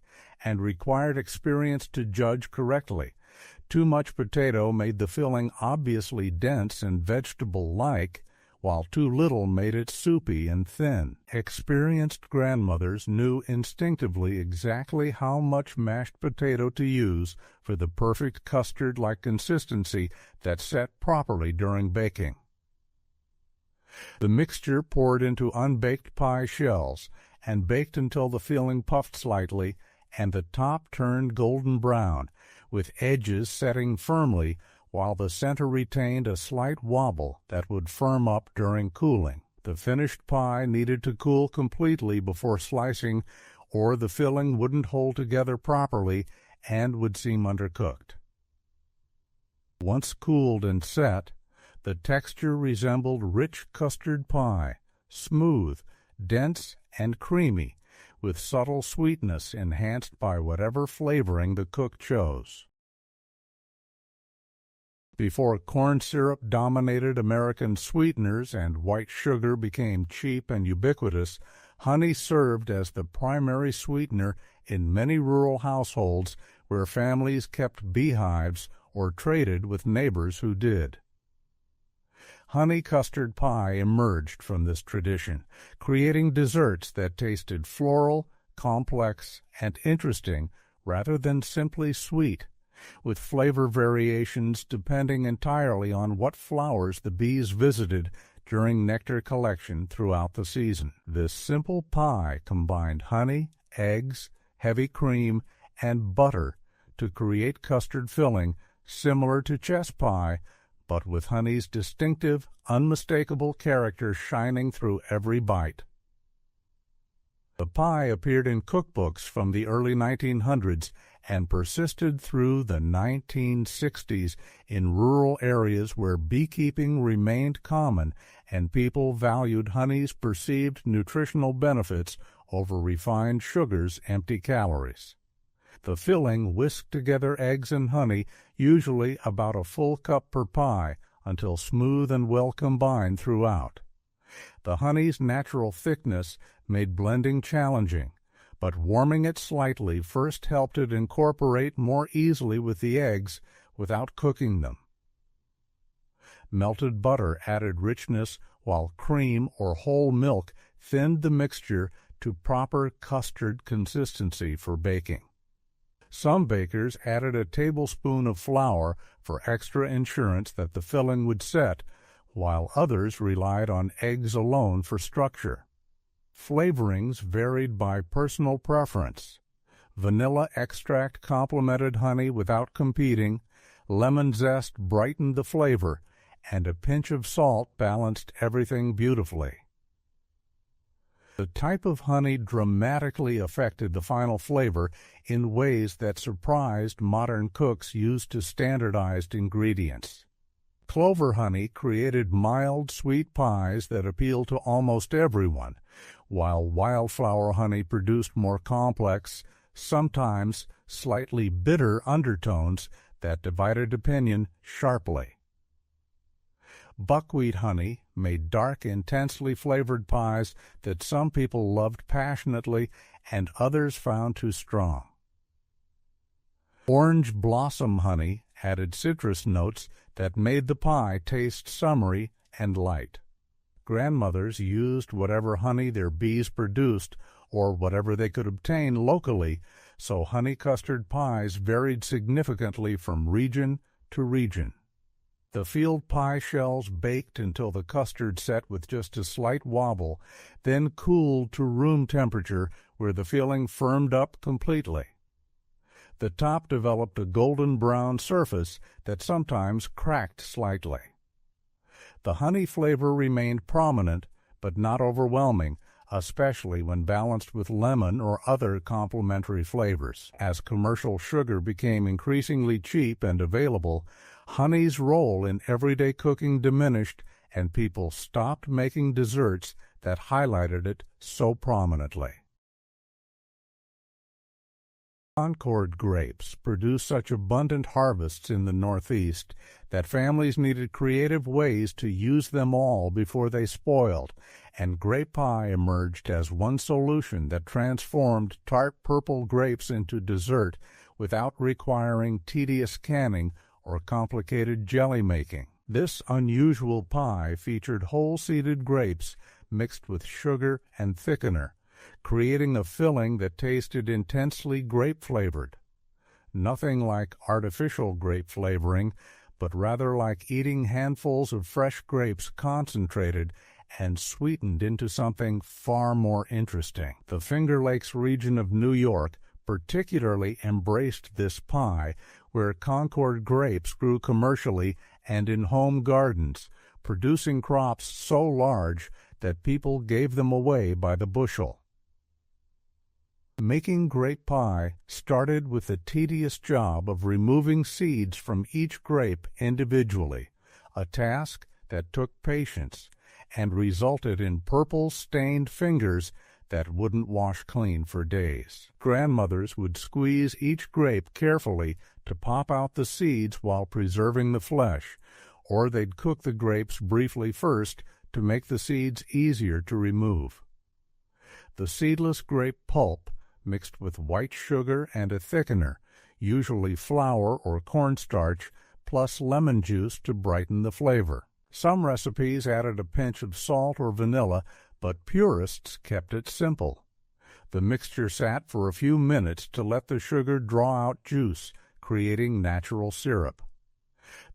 and required experience to judge correctly. Too much potato made the filling obviously dense and vegetable-like, while too little made it soupy and thin. Experienced grandmothers knew instinctively exactly how much mashed potato to use for the perfect custard-like consistency that set properly during baking. The mixture poured into unbaked pie shells and baked until the filling puffed slightly and the top turned golden brown, with edges setting firmly while the center retained a slight wobble that would firm up during cooling. The finished pie needed to cool completely before slicing, or the filling wouldn't hold together properly and would seem undercooked. Once cooled and set, the texture resembled rich custard pie, smooth, dense, and creamy, with subtle sweetness enhanced by whatever flavoring the cook chose. Before corn syrup dominated American sweeteners and white sugar became cheap and ubiquitous, honey served as the primary sweetener in many rural households where families kept beehives or traded with neighbors who did. Honey custard pie emerged from this tradition, creating desserts that tasted floral, complex, and interesting rather than simply sweet, with flavor variations depending entirely on what flowers the bees visited during nectar collection throughout the season. This simple pie combined honey, eggs, heavy cream, and butter to create custard filling similar to chess pie, but with honey's distinctive, unmistakable character shining through every bite. The pie appeared in cookbooks from the early 1900s and persisted through the 1960s in rural areas where beekeeping remained common and people valued honey's perceived nutritional benefits over refined sugar's empty calories. The filling whisked together eggs and honey, usually about a full cup per pie, until smooth and well combined throughout. The honey's natural thickness made blending challenging, but warming it slightly first helped it incorporate more easily with the eggs without cooking them. Melted butter added richness, while cream or whole milk thinned the mixture to proper custard consistency for baking. Some bakers added a tablespoon of flour for extra assurance that the filling would set, while others relied on eggs alone for structure. Flavorings varied by personal preference. Vanilla extract complemented honey without competing, lemon zest brightened the flavor, and a pinch of salt balanced everything beautifully. The type of honey dramatically affected the final flavor in ways that surprised modern cooks used to standardized ingredients. Clover honey created mild, sweet pies that appealed to almost everyone, while wildflower honey produced more complex, sometimes slightly bitter undertones that divided opinion sharply. Buckwheat honey made dark, intensely flavored pies that some people loved passionately and others found too strong. Orange blossom honey added citrus notes that made the pie taste summery and light. Grandmothers used whatever honey their bees produced or whatever they could obtain locally, so honey custard pies varied significantly from region to region. The field pie shells baked until the custard set with just a slight wobble, then cooled to room temperature where the filling firmed up completely. The top developed a golden brown surface that sometimes cracked slightly. The honey flavor remained prominent, but not overwhelming, especially when balanced with lemon or other complementary flavors. As commercial sugar became increasingly cheap and available, honey's role in everyday cooking diminished, and people stopped making desserts that highlighted it so prominently. Concord grapes produce such abundant harvests in the Northeast that families needed creative ways to use them all before they spoiled, and grape pie emerged as one solution that transformed tart purple grapes into dessert without requiring tedious canning or complicated jelly making. This unusual pie featured whole-seeded grapes mixed with sugar and thickener, creating a filling that tasted intensely grape-flavored. Nothing like artificial grape flavoring, but rather like eating handfuls of fresh grapes concentrated and sweetened into something far more interesting. The Finger Lakes region of New York particularly embraced this pie, where Concord grapes grew commercially and in home gardens, producing crops so large that people gave them away by the bushel. Making grape pie started with the tedious job of removing seeds from each grape individually, a task that took patience and resulted in purple-stained fingers that wouldn't wash clean for days. Grandmothers would squeeze each grape carefully to pop out the seeds while preserving the flesh, or they'd cook the grapes briefly first to make the seeds easier to remove. The seedless grape pulp, mixed with white sugar and a thickener, usually flour or cornstarch, plus lemon juice to brighten the flavor. Some recipes added a pinch of salt or vanilla, but purists kept it simple. The mixture sat for a few minutes to let the sugar draw out juice, creating natural syrup.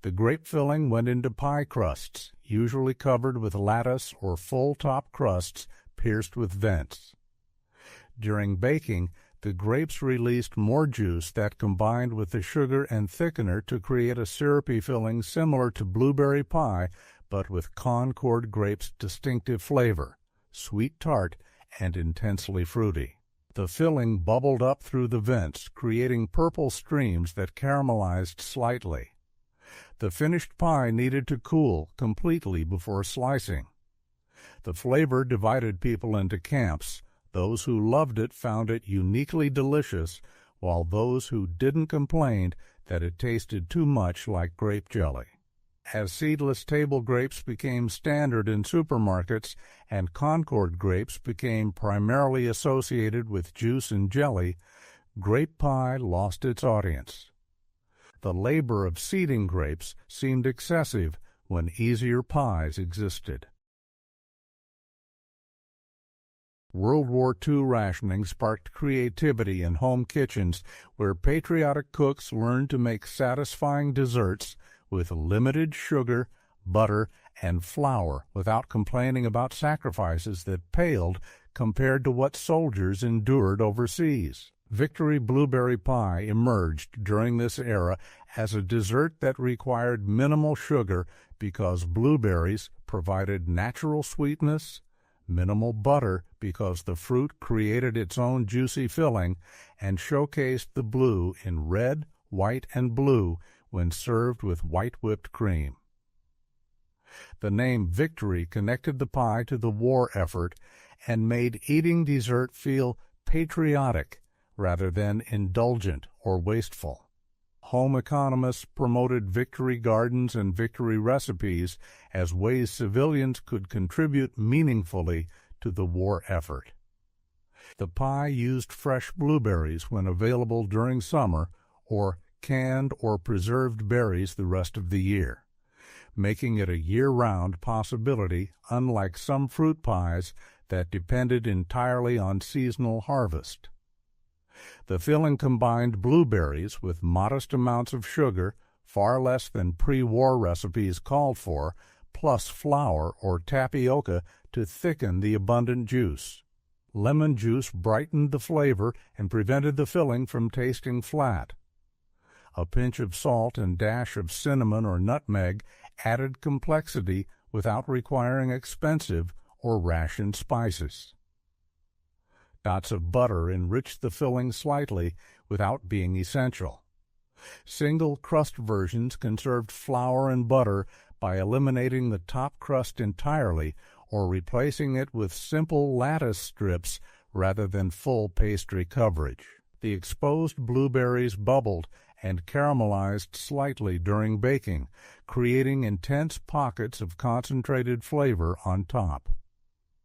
The grape filling went into pie crusts, usually covered with lattice or full-top crusts pierced with vents. During baking, The grapes released more juice that combined with the sugar and thickener to create a syrupy filling similar to blueberry pie, but with Concord grape's distinctive flavor, sweet tart and intensely fruity. The filling bubbled up through the vents, creating purple streams that caramelized slightly. The finished pie needed to cool completely before slicing. The flavor divided people into camps. Those who loved it found it uniquely delicious, while those who didn't complained that it tasted too much like grape jelly. As seedless table grapes became standard in supermarkets and Concord grapes became primarily associated with juice and jelly, grape pie lost its audience. The labor of seeding grapes seemed excessive when easier pies existed. World War II rationing sparked creativity in home kitchens where patriotic cooks learned to make satisfying desserts with limited sugar, butter, and flour without complaining about sacrifices that paled compared to what soldiers endured overseas. Victory blueberry pie emerged during this era as a dessert that required minimal sugar because blueberries provided natural sweetness, minimal butter because the fruit created its own juicy filling, and showcased the blue in red, white, and blue when served with white whipped cream. The name Victory connected the pie to the war effort and made eating dessert feel patriotic rather than indulgent or wasteful. Home economists promoted victory gardens and victory recipes as ways civilians could contribute meaningfully to the war effort. The pie used fresh blueberries when available during summer, or canned or preserved berries the rest of the year, making it a year-round possibility, unlike some fruit pies that depended entirely on seasonal harvest. The filling combined blueberries with modest amounts of sugar, far less than pre-war recipes called for, plus flour or tapioca to thicken the abundant juice. Lemon juice brightened the flavor and prevented the filling from tasting flat. A pinch of salt and dash of cinnamon or nutmeg added complexity without requiring expensive or rationed spices. Dots of butter enriched the filling slightly without being essential. Single crust versions conserved flour and butter by eliminating the top crust entirely or replacing it with simple lattice strips rather than full pastry coverage. The exposed blueberries bubbled and caramelized slightly during baking, creating intense pockets of concentrated flavor on top.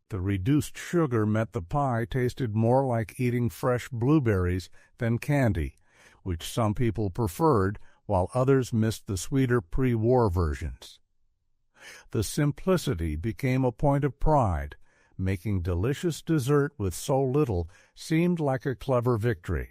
The reduced sugar meant the pie tasted more like eating fresh blueberries than candy, which some people preferred, while others missed the sweeter pre-war versions. The simplicity became a point of pride. Making delicious dessert with so little seemed like a clever victory.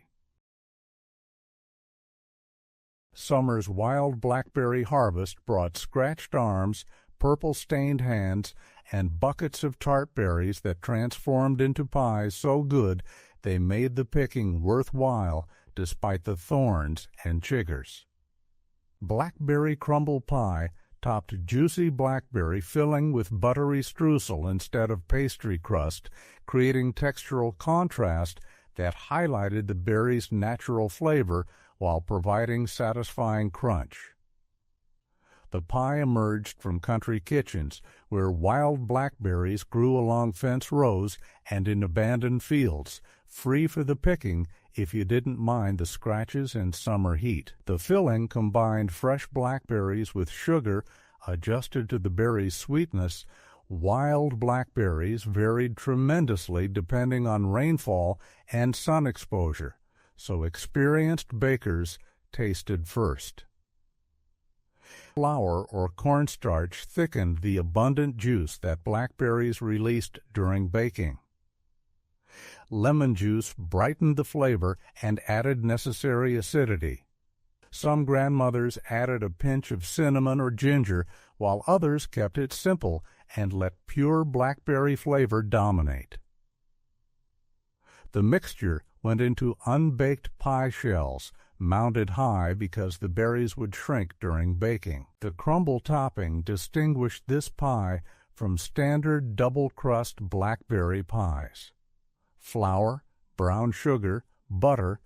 Summer's wild blackberry harvest brought scratched arms, purple-stained hands, and buckets of tart berries that transformed into pies so good they made the picking worthwhile despite the thorns and chiggers. Blackberry crumble pie topped juicy blackberry filling with buttery streusel instead of pastry crust, creating textural contrast that highlighted the berry's natural flavor while providing satisfying crunch. The pie emerged from country kitchens where wild blackberries grew along fence rows and in abandoned fields, free for the picking if you didn't mind the scratches and summer heat. The filling combined fresh blackberries with sugar adjusted to the berry's sweetness. Wild blackberries varied tremendously depending on rainfall and sun exposure, so experienced bakers tasted first. Flour or cornstarch thickened the abundant juice that blackberries released during baking. Lemon juice brightened the flavor and added necessary acidity. Some grandmothers added a pinch of cinnamon or ginger, while others kept it simple and let pure blackberry flavor dominate. The mixture went into unbaked pie shells, mounted high because the berries would shrink during baking. The crumble topping distinguished this pie from standard double-crust blackberry pies. Flour, brown sugar, butter,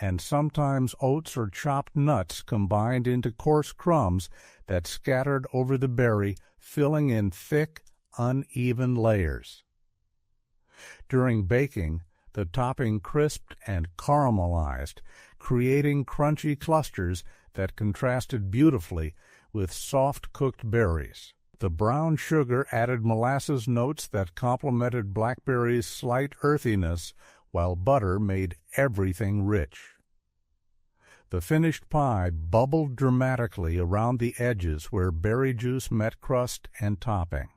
and sometimes oats or chopped nuts combined into coarse crumbs that scattered over the berry, filling in thick, uneven layers. During baking, the topping crisped and caramelized, creating crunchy clusters that contrasted beautifully with soft-cooked berries. The brown sugar added molasses notes that complemented blackberry's slight earthiness, while butter made everything rich. The finished pie bubbled dramatically around the edges where berry juice met crust and topping.